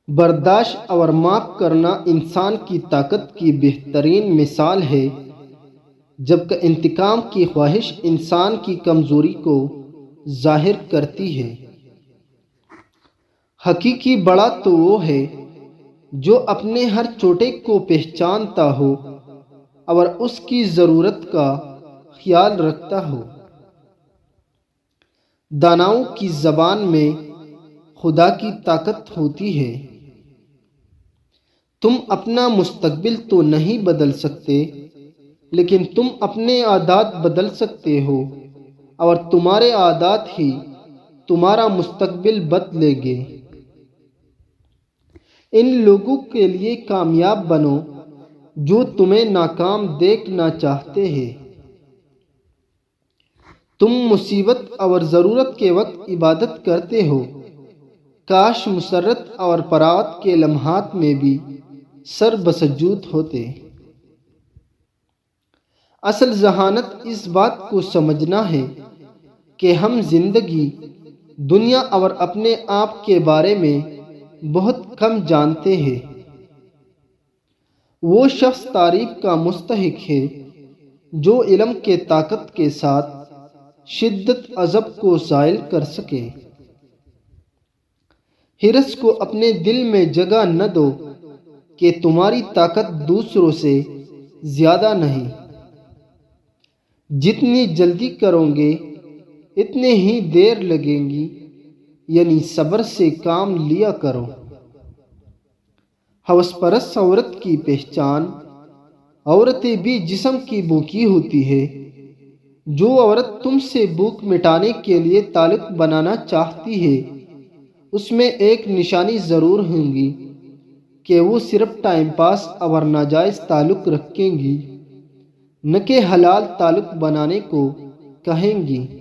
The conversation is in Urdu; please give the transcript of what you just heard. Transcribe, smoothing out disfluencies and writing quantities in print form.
برداشت اور معاف کرنا انسان کی طاقت کی بہترین مثال ہے، جبکہ انتقام کی خواہش انسان کی کمزوری کو ظاہر کرتی ہے۔ حقیقی بڑا تو وہ ہے جو اپنے ہر چھوٹے کو پہچانتا ہو اور اس کی ضرورت کا خیال رکھتا ہو۔ داناؤں کی زبان میں خدا کی طاقت ہوتی ہے۔ تم اپنا مستقبل تو نہیں بدل سکتے، لیکن تم اپنے عادات بدل سکتے ہو، اور تمہارے عادات ہی تمہارا مستقبل بدلیں گے۔ ان لوگوں کے لیے کامیاب بنو جو تمہیں ناکام دیکھنا چاہتے ہیں۔ تم مصیبت اور ضرورت کے وقت عبادت کرتے ہو، کاش مسرت اور فراغت کے لمحات میں بھی سر بسجود ہوتے۔ اصل ذہانت اس بات کو سمجھنا ہے کہ ہم زندگی، دنیا اور اپنے آپ کے بارے میں بہت کم جانتے ہیں۔ وہ شخص تعریف کا مستحق ہے جو علم کے طاقت کے ساتھ شدت عذب کو زائل کر سکے۔ حرص کو اپنے دل میں جگہ نہ دو کہ تمہاری طاقت دوسروں سے زیادہ نہیں۔ جتنی جلدی کرو گے اتنے ہی دیر لگیں گی، یعنی صبر سے کام لیا کرو۔ ہوس پرست عورت کی پہچان: عورتیں بھی جسم کی بھوکی ہوتی ہے۔ جو عورت تم سے بھوک مٹانے کے لیے تعلق بنانا چاہتی ہے، اس میں ایک نشانی ضرور ہوگی کہ وہ صرف ٹائم پاس اور ناجائز تعلق رکھیں گی، نہ کہ حلال تعلق بنانے کو کہیں گی۔